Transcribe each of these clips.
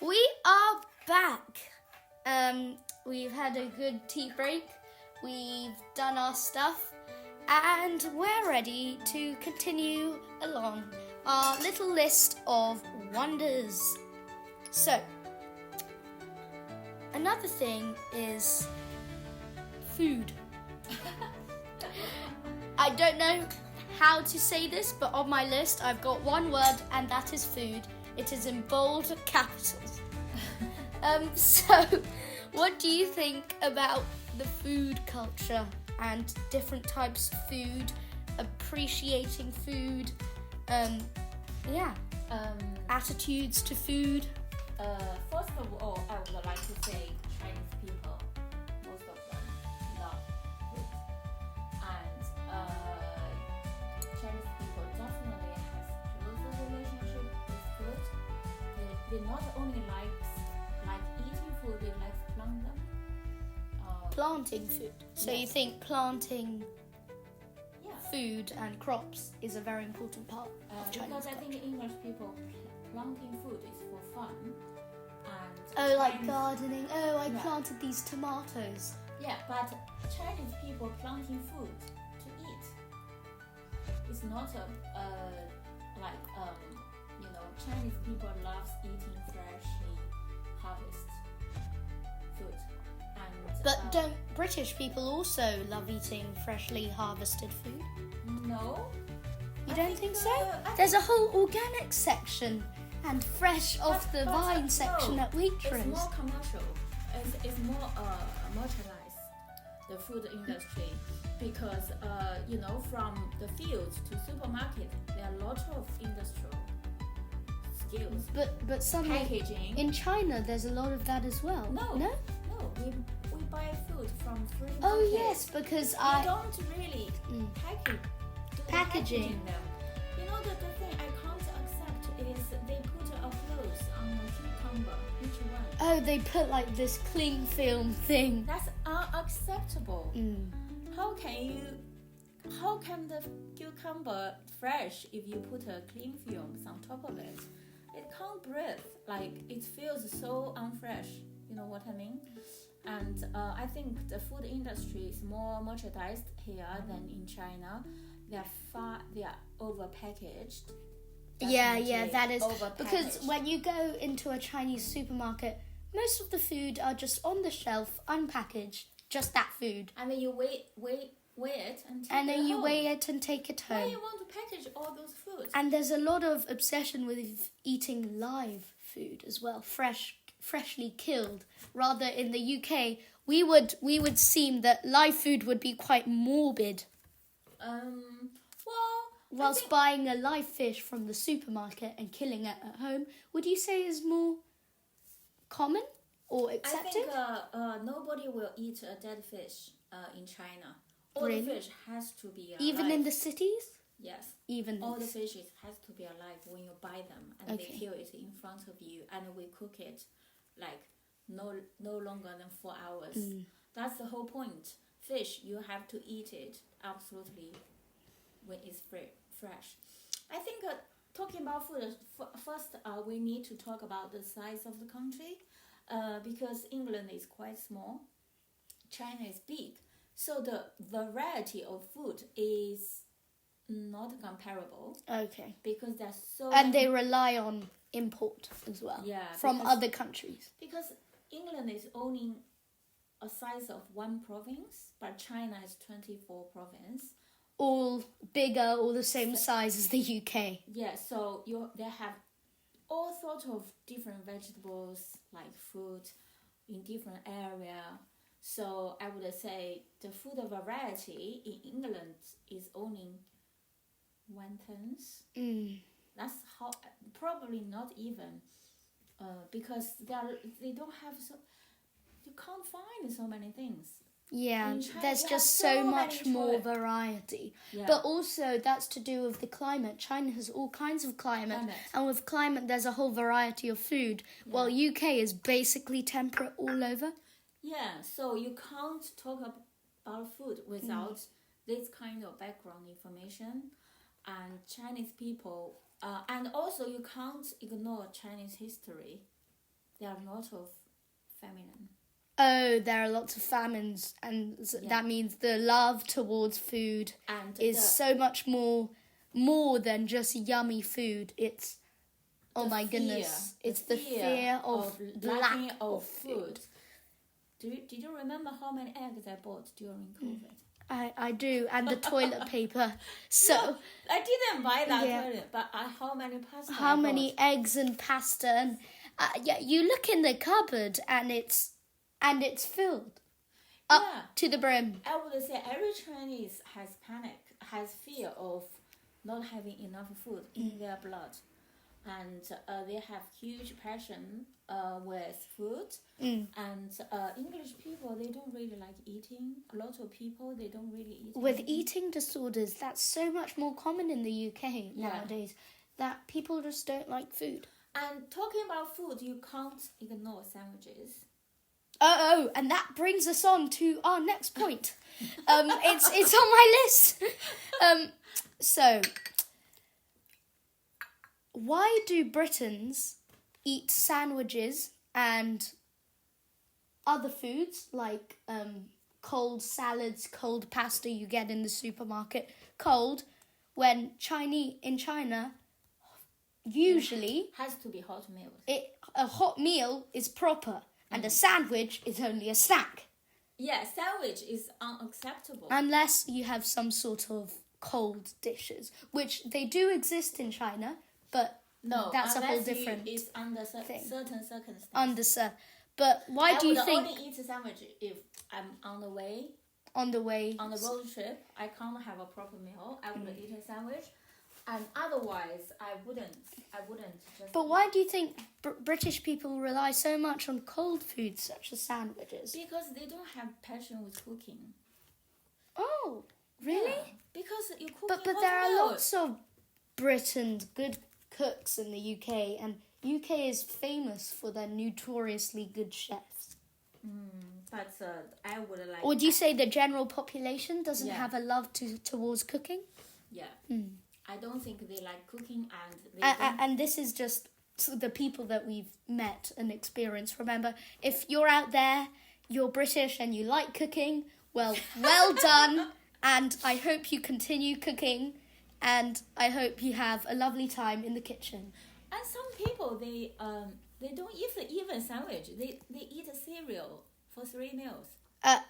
We are back. We've had a good tea break. We've done our stuff. And we're ready to continue along our little list of wonders. So, another thing is food. I don't know how to say this, but on my list I've got one word, and that is food. It is in bold capitals. So, what do you think about the food culture and different types of food, appreciating food, attitudes to food? First of all, I would like to say Chinese people, most of them love food. And Chinese people definitely has closer relationship with food. They not only like eating food, they like plant them. Planting food. So yes. You think planting food and crops is a very important part of Chinese because culture. I think English people planting food is for fun. And like gardening. I planted these tomatoes. Yeah, but Chinese people planting food to eat. It's not Chinese people loves eating freshly harvested food. But don't British people also love eating freshly harvested food? No. You don't think so? There's a whole organic section and fresh off the vine section at Waitrose. It's more commercial. It's more merchandise, the food industry, because from the fields to supermarket, there are lots of industrial skills. But suddenly packaging. In China, there's a lot of that as well. No. We buy food from free market. Oh yes, because we don't really packaging them. You know the thing I can't accept is they put a clothes on a cucumber. Which one? Oh, they put like this cling film thing. That's unacceptable. How can the cucumber fresh if you put a cling film on top of it? It can't breathe. Like it feels so unfresh. You know what I mean? And I think the food industry is more merchandised here than in China. They are overpackaged. Yeah, that is because when you go into a Chinese supermarket, most of the food are just on the shelf, unpackaged, just that food. And then you weigh it and take and then it you home. weigh it and take it home. Why you want to package all those foods? And there's a lot of obsession with eating live food as well, freshly killed. Rather in the UK, we would seem that live food would be quite morbid. Whilst buying a live fish from the supermarket and killing it at home, would you say is more common or accepted? I think nobody will eat a dead fish in China. All Really? the fish has to be alive. Even in the cities? Yes. Even all the fishes has to be alive when you buy them, and they kill it in front of you, and we cook it like no longer than 4 hours. That's the whole point. Fish, you have to eat it absolutely when it's fresh. I think talking about food, first we need to talk about the size of the country, because England is quite small, China is big, so the variety of food is not comparable. Okay. Because there's so and they rely on import as well. Yeah. From other countries. Because England is owning a size of one province, but China has 24 provinces. All bigger, all the same size as the UK. Yeah, so they have all sorts of different vegetables, like food in different area. So I would say the food variety in England is only 1/10. That's how, probably not even, because they don't have you can't find so many things. Yeah, China, there's just so much more variety. Yeah. But also that's to do with the climate. China has all kinds of climate. And with climate there's a whole variety of food. Yeah. While UK is basically temperate all over. Yeah, so you can't talk about food without this kind of background information. And Chinese people, and also you can't ignore Chinese history. there are a lot of feminine. Oh, there are lots of famines, and that means the love towards food And is so much more than just yummy food. It's oh my goodness, it's the fear of lacking lack of of food. Did you remember how many eggs I bought during COVID? I do, and the toilet paper. So No, I didn't buy that Yeah. toilet, but how many pasta? how I many bought? eggs and pasta, and yeah, you look in the cupboard and it's filled up Yeah. to the brim. I would say every Chinese has fear of not having enough food in their blood, and they have huge passion with food. And English people, they don't really like eating. A lot of people, they don't really eat. With anything. eating disorders, that's so much more common in the UK Yeah. nowadays that people just don't like food. And talking about food, you can't ignore sandwiches. Oh, and that brings us on to our next point. It's on my list. So, why do Britons eat sandwiches and other foods like cold salads, cold pasta you get in the supermarket, cold, when in China, usually Has to be hot meals. a hot meal is proper and a sandwich is only a snack. Yeah, sandwich is unacceptable. Unless you have some sort of cold dishes, which they do exist in China, but No, that's a whole unless different it's under thing. certain circumstances. But why do you I think would only eat a sandwich if I'm on the way, on the way? on the road trip, I can't have a proper meal. I would eat a sandwich, and otherwise I wouldn't just. But why do you think British people rely so much on cold foods such as sandwiches? Because they don't have passion with cooking. Oh, really? Yeah, because you cook. But there are lots of Britons, good cooks in the UK, and UK is famous for their notoriously good chefs. But I would like. Or do you say the general population doesn't Yeah. have a love towards cooking? Yeah. I don't think they like cooking, and they don't. And this is just the people that we've met and experienced. Remember, if you're out there, you're British and you like cooking, well done. And I hope you continue cooking, and I hope you have a lovely time in the kitchen. And some people they don't eat even sandwich. They eat a cereal for 3 meals. I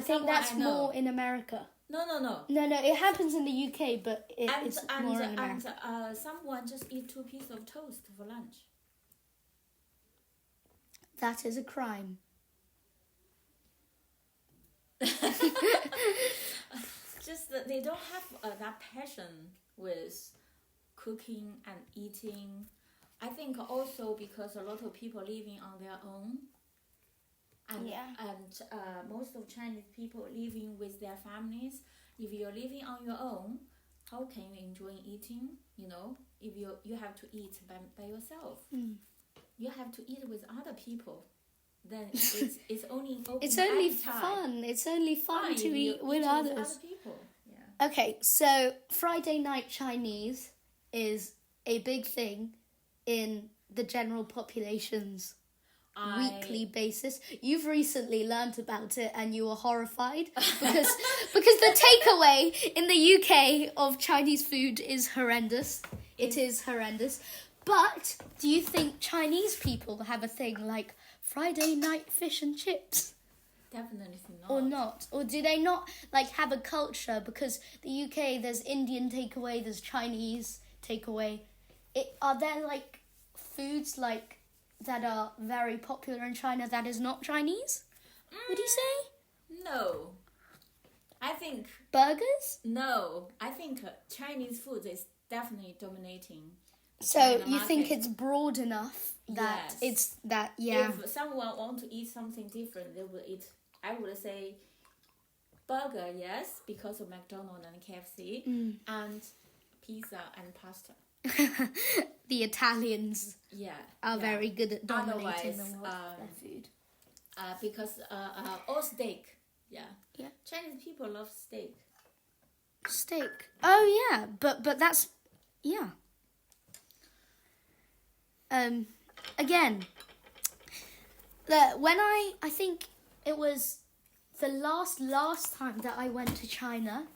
think Someone that's I know. more in America. No. No, it happens in the UK, but it's more in America. And someone just eat 2 pieces of toast for lunch. That is a crime. Just that they don't have that passion with cooking and eating. I think also because a lot of people living on their own. And most of Chinese people living with their families. If you're living on your own, how can you enjoy eating? You know, if you have to eat by yourself, you have to eat with other people. Then it's only It's only appetite. fun. It's only fun Fine, to if you eat with eat others. other people. Yeah. Okay, so Friday night Chinese is a big thing in the general population's weekly basis. You've recently learnt about it and you were horrified because the takeaway in the UK of Chinese food is horrendous. It is horrendous. But do you think Chinese people have a thing like Friday night fish and chips? Definitely not. Or not? Or do they not like have a culture? Because the UK, there's Indian takeaway, there's Chinese takeaway. Are there like foods like that are very popular in China that is not Chinese? Would you say? No. I think Burgers? no. I think Chinese food is definitely dominating. So China you think market. it's broad enough that Yes. it's that, yeah. If someone want to eat something different, they will eat. I would say burger, yes, because of Macdonald and KFC, and pizza and pasta. The Italians Yeah, are very good at dominating Otherwise, the world with their food. because or steak. Yeah. Yeah. Chinese people love steak. Steak. Oh yeah, but that's yeah. Again, when I think it was the last time that I went to China,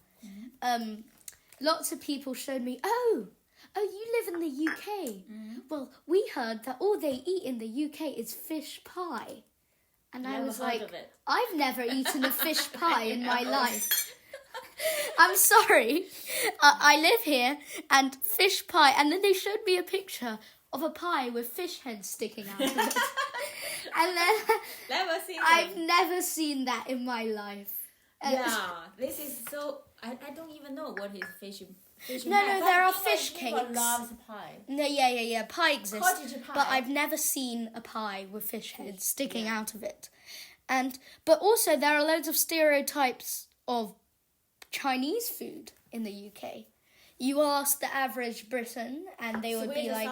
lots of people showed me, oh, you live in the UK. Well, we heard that all they eat in the UK is fish pie. And I was like, I've never eaten a fish pie in my life. I'm sorry. I live here and fish pie. And then they showed me a picture of a pie with fish heads sticking out of it. And then I've never seen that in my life. This is so... I don't even know what is fish No, pie. there are fish cakes. People loves pie. No, yeah. Pie exists. Cottage pie. But I've never seen a pie with fish heads sticking out of it. But also there are loads of stereotypes of Chinese food in the UK. You ask the average Briton and they would be like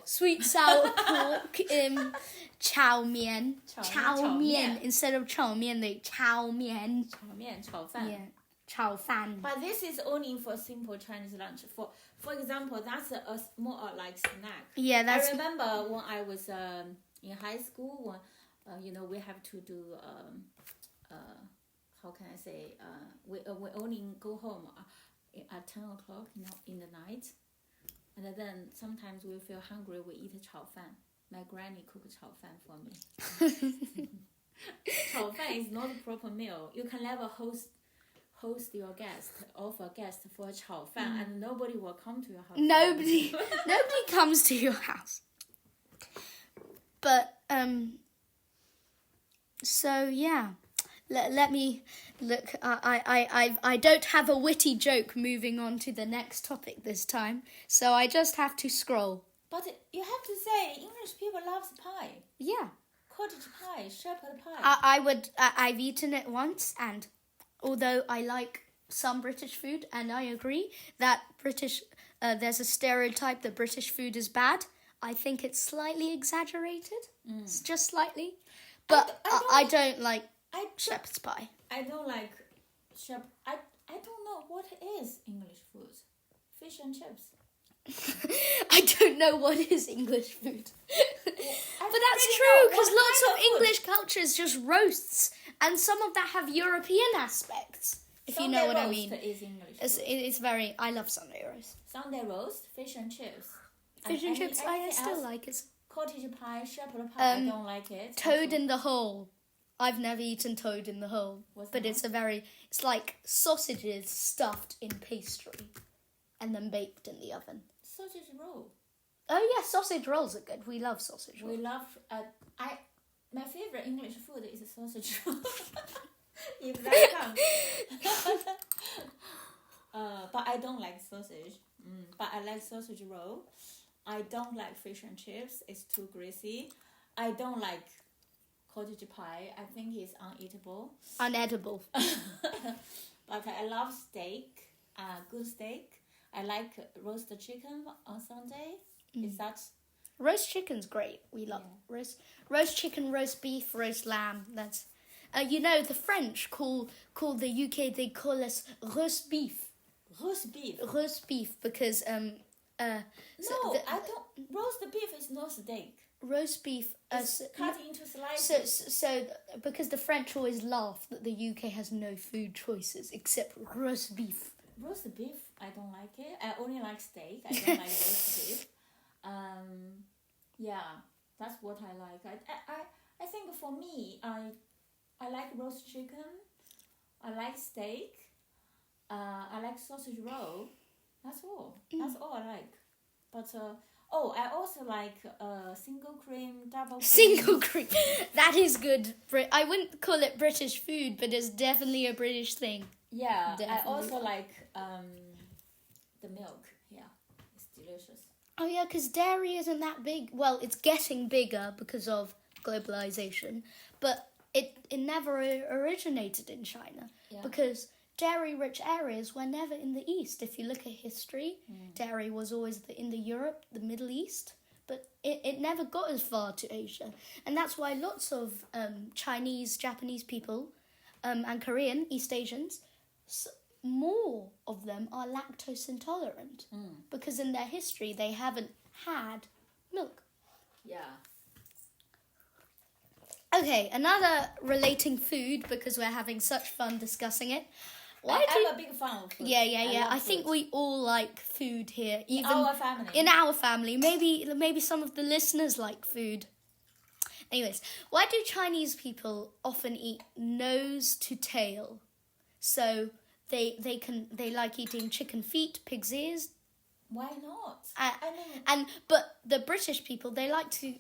sweet sour pork, chow mian. Chow mian. Instead of chow mian, they chow mian. Chow fan. Yeah. Chow fan. But this is only for simple Chinese lunch. For example, that's a more like snack. Yeah, I remember when I was in high school, when we have to do how can I say? We only go home at 10 o'clock, in the night, and then sometimes we feel hungry. We eat chow fan. My granny cooked chow fan for me. Chow fan is not a proper meal. You can never host your guest, offer guest for a chow fan, and nobody will come to your house. Nobody comes to your house. But so yeah, let me look. I don't have a witty joke moving on to the next topic this time, so I just have to scroll. But you have to say English people loves pie. Yeah. Cottage pie, shepherd pie. I've eaten it once, and although I like some British food, and I agree that there's a stereotype that British food is bad, I think it's slightly exaggerated. It's just slightly. But I don't like shepherd's pie. I don't like I don't know what is English food. Fish and chips. I don't know what is English food. But that's true, because lots of English cultures just roasts, and some of that have European aspects, if you know what I mean. Is English it's very... I love Sunday roast. Sunday roast, fish and chips. Fish and chips, I still like it. Cottage pie, shepherd pie, I don't like it. Toad in the hole. I've never eaten toad in the hole. But it's it's like sausages stuffed in pastry and then baked in the oven. Sausage roll. Oh yeah, sausage rolls are good. We love sausage rolls. We love... my favorite English food is a sausage roll. If that counts. But I don't like sausage. But I like sausage roll. I don't like fish and chips. It's too greasy. I don't like cottage pie. I think it's uneatable. Unedible. But I love steak. Good steak. I like roasted chicken on Sunday. Is that... Roast chicken's great. We love roast chicken, roast beef, roast lamb. That's... the French call the UK, they call us roast beef. Roast beef? Roast beef, because... I don't... Roast beef is not steak. Roast beef... It's cut into slices. So, because the French always laugh that the UK has no food choices except roast beef. Roast beef, I don't like it. I only like steak. I don't like roast beef. That's what I like. I think for me, I like roast chicken. I like steak. I like sausage roll. That's all. That's all I like. But I also like single cream, double cream. Single cream. That is good. I wouldn't call it British food, but it's definitely a British thing. Yeah, definitely. I also like the milk. Yeah, it's delicious. Oh yeah, because dairy isn't that big. Well, it's getting bigger because of globalization, but it never originated in China because dairy-rich areas were never in the East. If you look at history, dairy was always in the Europe, the Middle East, but it never got as far to Asia. And that's why lots of Chinese, Japanese people and Korean, East Asians, more of them are lactose intolerant because in their history they haven't had milk. Yeah. Okay, another relating food because we're having such fun discussing it. I'm a big fan of food. Yeah. I think we all like food here. Even In our family. Maybe some of the listeners like food. Anyways, why do Chinese people often eat nose to tail? So they like eating chicken feet, pig's ears. Why not? But the British people, they like to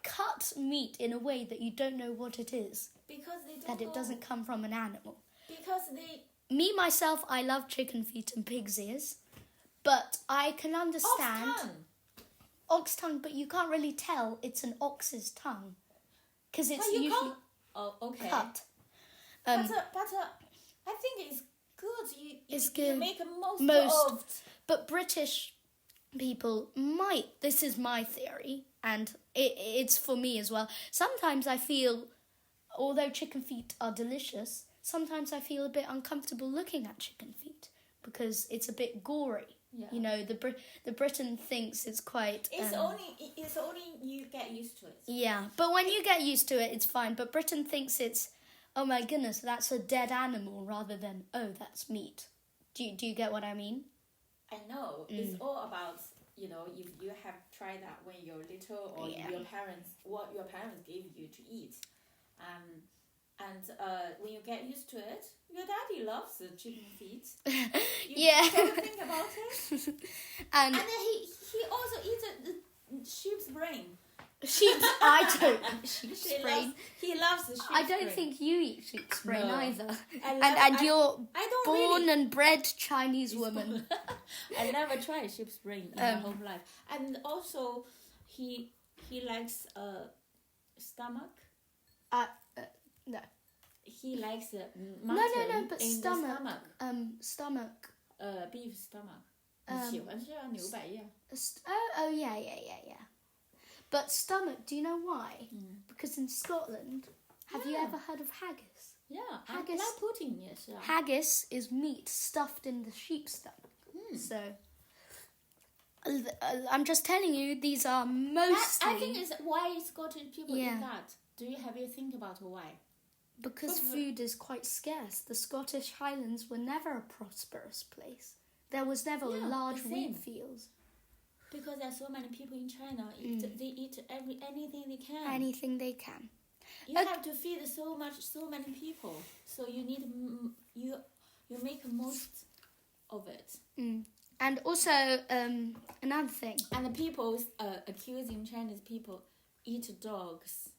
cut meat in a way that you don't know what it is. Because they don't That it doesn't come from an animal. Because they... Me, myself, I love chicken feet and pig's ears. But I can understand... Ox tongue, but you can't really tell it's an ox's tongue. Because it's usually cut. But I think it's good. It's good. You make most of... But British people might... This is my theory, and it's for me as well. Sometimes I feel, although chicken feet are delicious, sometimes I feel a bit uncomfortable looking at chicken feet because it's a bit gory. Yeah. You know, the Britain thinks it's quite... It's only you get used to it. Yeah, but when you get used to it, it's fine. But Britain thinks it's, oh my goodness, that's a dead animal rather than, oh, that's meat. Do you get what I mean? I know. It's all about, you know, if you have tried that when you're little or what your parents gave you to eat. And when you get used to it, your daddy loves the chicken feet. You don't think about it. And then he also eats the sheep's brain. I don't eat sheep's brain. He loves the sheep's brain. I don't think you eat sheep's brain either. And you're born and bred Chinese woman. I never tried sheep's brain in my whole life. And also, he likes stomach. No. He likes mutton but in stomach. the Stomach. Beef stomach. 喜欢吃啊，牛百叶。Oh, yeah. But stomach, do you know why? Because in Scotland, have you ever heard of haggis? Yeah, haggis. pudding 也是啊。Haggis is meat stuffed in the sheep's stomach. So, I'm just telling you, these are mostly... I think it's why Scottish people eat that. Have you think about why? Because food is quite scarce. The Scottish Highlands were never a prosperous place. There was never large wheat fields. Because there's so many people in China, they eat anything they can. Anything they can. You have to feed so many people. So you need you make the most of it. And also another thing. And the people accusing Chinese people eat dogs.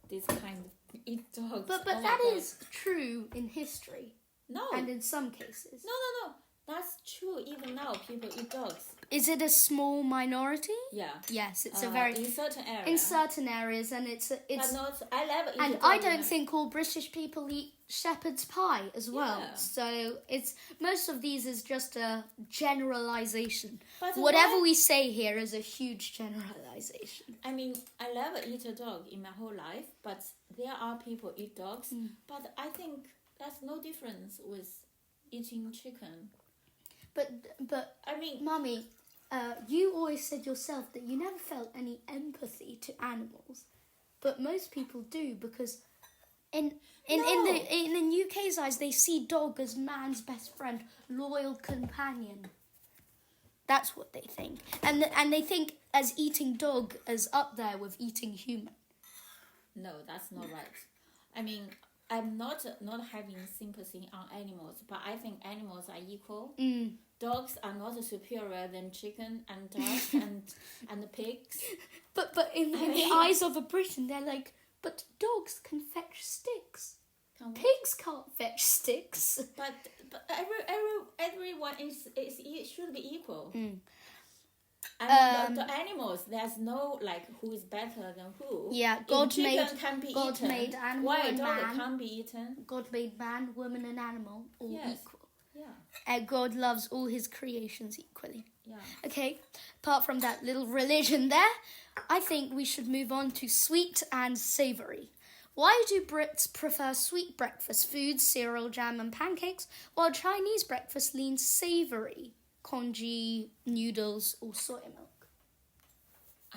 This kind of eat dogs. But that is true in history. No. And in some cases. No. That's true. Even now, people eat dogs. Is it a small minority? Yeah. Yes, it's a very... In certain areas. In certain areas, and it's... But not... I never eat And I don't think all British people eat shepherd's pie as well. Yeah. So it's... Most of these is just a generalization. But whatever we say here is a huge generalization. I mean, I never eat a dog in my whole life, but there are people eat dogs. But I think that's no difference with eating chicken. But I mean, Mummy, you always said yourself that you never felt any empathy to animals, but most people do because in UK's eyes they see dog as man's best friend, loyal companion. That's what they think, and they think as eating dog as up there with eating human. No, that's not right. I mean, I'm not having sympathy on animals, but I think animals are equal. Dogs are not superior than chicken and duck and pigs. But in the eyes of a Briton, they're like, but dogs can fetch sticks. Pigs can't fetch sticks. But everyone it should be equal. And the animals, there's no who is better than who. Yeah, God made animal Why and dog man. can't be eaten? God made man, woman, and animal all equal. Yeah. And God loves all his creations equally. Yeah. Okay, apart from that little religion there, I think we should move on to sweet and savoury. Why do Brits prefer sweet breakfast foods, cereal, jam, and pancakes, while Chinese breakfast leans savoury? Congee, noodles, or soy milk?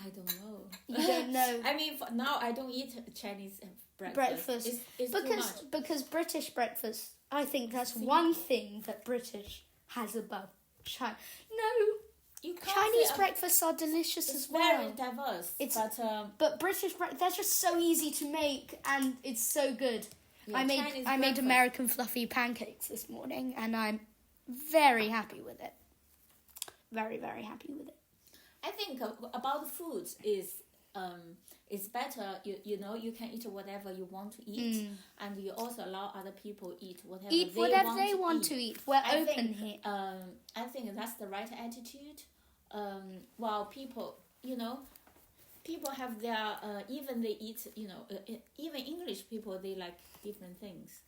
I don't know. You don't know. I mean, now I don't eat Chinese breakfast. It's too much. Because British breakfast, I think that's one thing that British has above China. No, You can't Chinese say, breakfasts are delicious it's as well. very diverse. But British they're just so easy to make and it's so good. Yeah, I made breakfast. American fluffy pancakes this morning and I'm very happy with it. Very, very happy with it. I think about food is it's better. You know, you can eat whatever you want to eat, and you also allow other people eat whatever they want to eat. We're open here. I think that's the right attitude. While people, you know, people have their even they eat. You know, even English people, they like different things.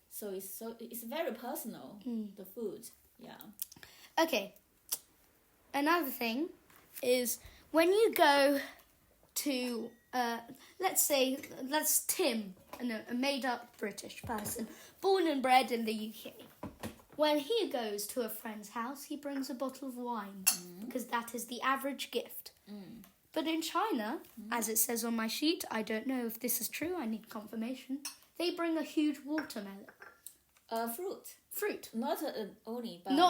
So it's very personal. The food, yeah. Okay. Another thing is when you go to let's Tim, a made-up British person, born and bred in the UK. When he goes to a friend's house, he brings a bottle of wine because that is the average gift. But in China, as it says on my sheet, I don't know if this is true, I need confirmation, they bring a huge watermelon. Fruit. Not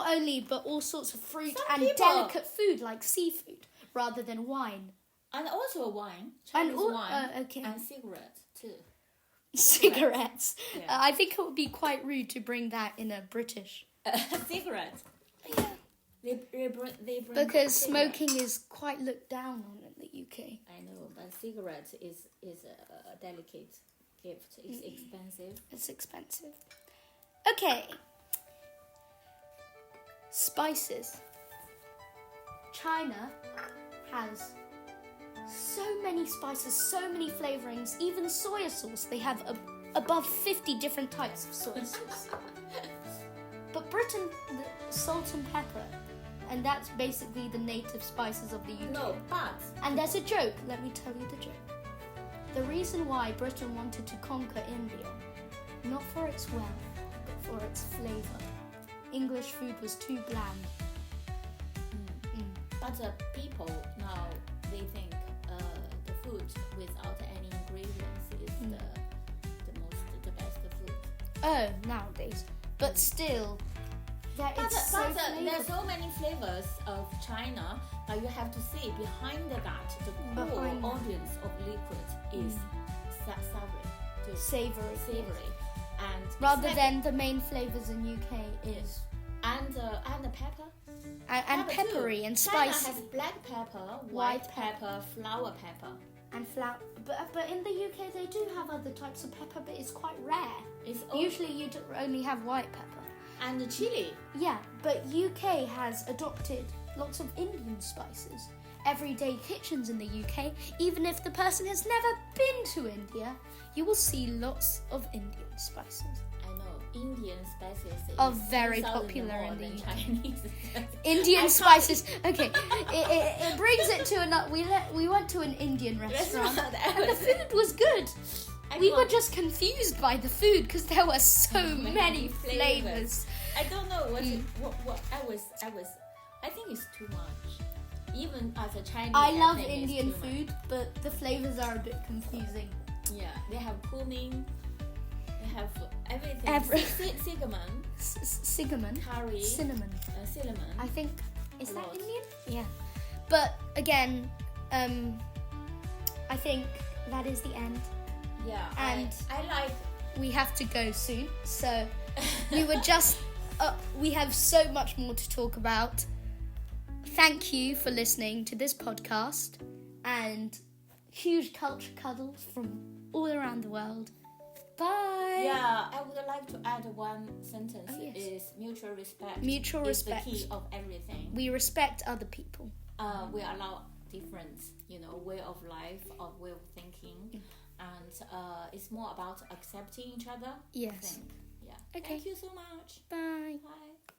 only, but all sorts of fruit Some and people- delicate food like seafood rather than wine. and also wine, Chinese wine, okay. and cigarettes too. Cigarettes. Yeah. I think it would be quite rude to bring that in a British. Cigarettes. Yeah. They bring Because cigarettes. smoking is quite looked down on in the UK. I know, but cigarettes is a delicate gift. It's expensive. It's expensive. Okay. Spices. China has so many spices, so many flavorings, even soy sauce. They have above 50 different types of soy sauce. But Britain, salt and pepper, and that's basically the native spices of the UK. No, but And there's a joke, let me tell you the joke. The reason why Britain wanted to conquer India, not for its wealth, but for its flavour. English food was too bland. but people now they think the food without any ingredients is the best food. Oh, nowadays. But still, there's so many flavors of China, but you have to see behind that the core audience of liquid is savory, savoury. and Rather than the main flavours in UK is and the pepper. And peppery too. and spicy. China has black pepper, white pepper, flower pepper. And flour. But in the UK they do have other types of pepper, but it's quite rare. Usually you only have white pepper. And the chili. Yeah, but UK has adopted lots of Indian spices. Everyday kitchens in the UK, even if the person has never been to India, you will see lots of Indian spices. I know, Indian spices Are is very 10,000 popular more in the than UK. Chinese. Indian spices. Okay, it brings it to another. We went to an Indian restaurant, and the food was good. We were just confused by the food because there were so many flavors. I don't know what I think it's too much. Even as a Chinese, I love think it's Indian too food, but the flavors are a bit confusing. much. Yeah, they have cumin. They have everything. Cinnamon, curry, Cinnamon. cinnamon. I think is A that lot. Indian? Yeah. But again, I think that is the end. Yeah, And I like. We have to go soon, so we were just. We have so much more to talk about. Thank you for listening to this podcast and huge culture cuddles from all around the world. Bye. Yeah, I would like to add one sentence. Oh, yes. Is mutual respect. Mutual respect. Is the key of everything. We respect other people. We allow different, way of life or way of thinking, and it's more about accepting each other. Yes. I think. Yeah. Okay. Thank you so much. Bye. Bye.